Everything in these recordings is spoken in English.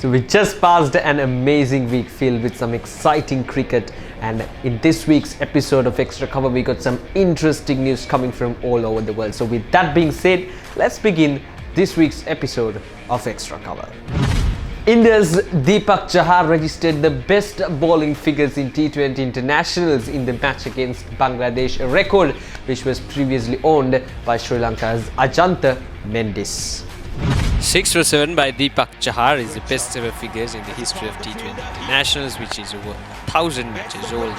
So we just passed an amazing week filled with some exciting cricket, and in this week's episode of Extra Cover we got some interesting news coming from all over the world. So with that being said, let's begin this week's episode of Extra Cover. India's Deepak Chahar registered the best bowling figures in T20 internationals in the match against Bangladesh, a record which was previously owned by Sri Lanka's Ajantha Mendis. 6 for 7 by Deepak Chahar is the best ever figures in the history of T20 internationals, which is over 1,000 matches old.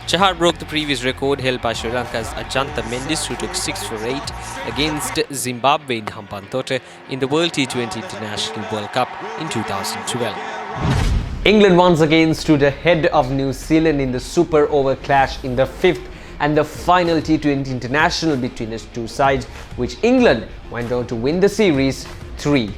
Chahar broke the previous record held by Sri Lanka's Ajantha Mendis, who took 6 for 8 against Zimbabwe in Hambantota in the World T20 International World Cup in 2012. England once again stood ahead of New Zealand in the super over clash in the fifth and the final T20 international between the two sides, which England went on to win the series 3-2.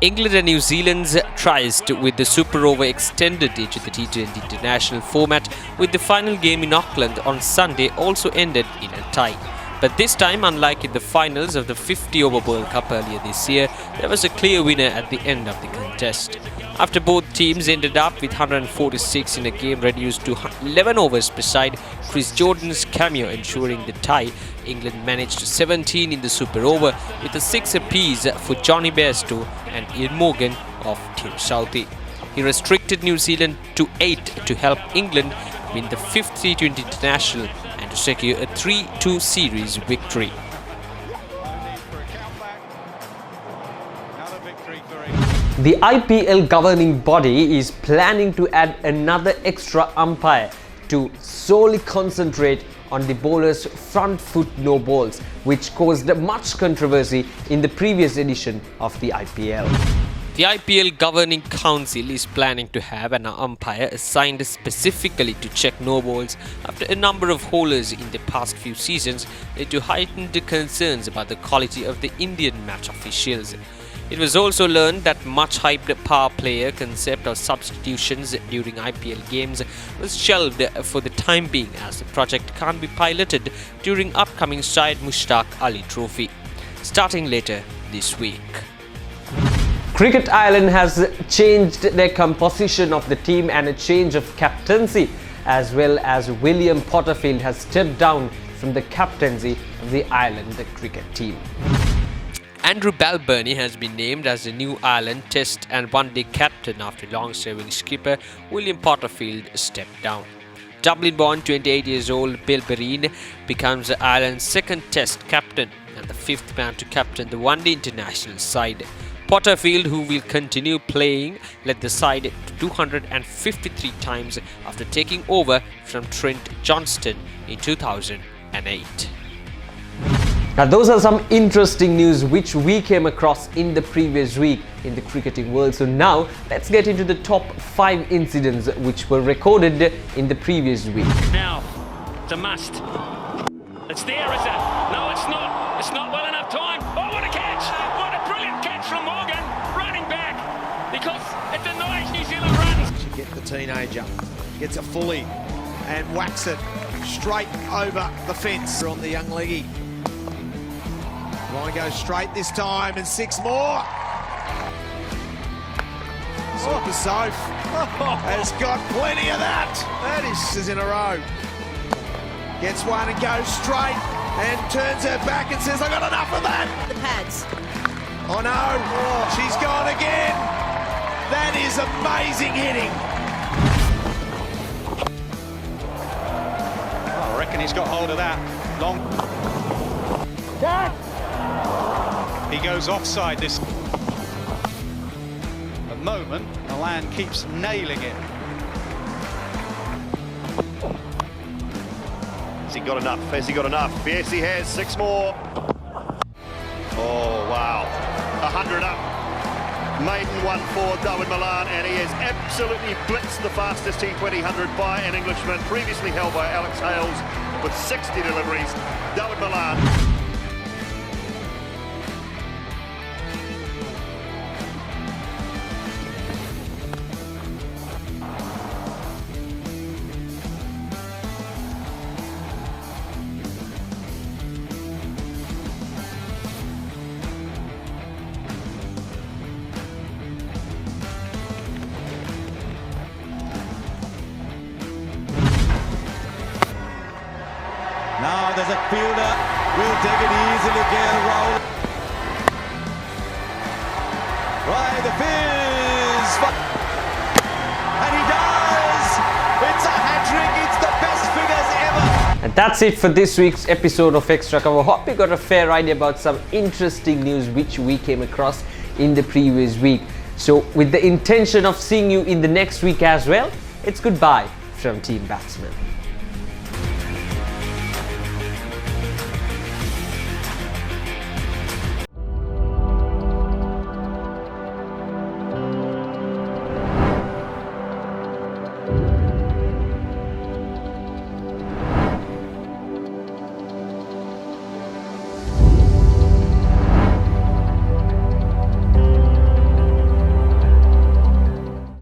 England and New Zealand's tries with the Super Over extended into the T20 international format, with the final game in Auckland on Sunday also ended in a tie. But this time, unlike in the finals of the 50-over World Cup earlier this year, there was a clear winner at the end of the contest. After both teams ended up with 146 in a game reduced to 11 overs beside Chris Jordan's cameo ensuring the tie, England managed 17 in the Super Over with a 6 apiece for Johnny Bairstow and Ian Morgan of Team Southey. He restricted New Zealand to 8 to help England win the 5th T20 international and to secure a 3-2 series victory. The IPL governing body is planning to add another extra umpire to solely concentrate on the bowler's front foot no balls, which caused much controversy in the previous edition of the IPL. The IPL Governing Council is planning to have an umpire assigned specifically to check no balls after a number of howlers in the past few seasons led to heightened concerns about the quality of the Indian match officials. It was also learned that much hyped power player concept of substitutions during IPL games was shelved for the time being, as the project can't be piloted during upcoming Syed Mushtaq Ali Trophy, starting later this week. Cricket Ireland has changed their composition of the team and a change of captaincy, as well as William Porterfield has stepped down from the captaincy of the Ireland cricket team. Andrew Balbirnie has been named as the new Ireland Test and One-Day captain after long-serving skipper William Porterfield stepped down. Dublin-born 28 years old Balbirnie becomes Ireland's second Test captain and the fifth man to captain the One-Day international side. Porterfield, who will continue playing, led the side to 253 times after taking over from Trent Johnston in 2008. Now those are some interesting news which we came across in the previous week in the cricketing world. So now let's get into the top 5 incidents which were recorded in the previous week. Now, it's a must. It's there, is it? No, it's not. It's not well enough time. Oh, what a catch! What a brilliant catch from Morgan, running back, because it denies New Zealand runs. She get the teenager, gets it fully and whacks it straight over the fence on the young leggy. Line goes straight this time and 6 more. Super Soph has got plenty of that. That is in a row. Gets one and goes straight and turns her back and says, I got enough of that. The pads. Oh no, she's gone again. That is amazing hitting. I reckon he's got hold of that. Long. He goes offside this. At the moment, Milan keeps nailing it. Has he got enough? Has he got enough? Yes, he has. 6 more. Oh, wow. 100 up. Maiden 1 for David Milan, and he has absolutely blitzed the fastest T20 100 by an Englishman, previously held by Alex Hales with 60 deliveries. David Milan. as a fielder will take it easily, Gale roll. Right, the fizz, and he does! It's a hat-trick, it's the best figures ever! And that's it for this week's episode of Extra Cover. Hope you got a fair idea about some interesting news which we came across in the previous week. So with the intention of seeing you in the next week as well, it's goodbye from Team Batsman.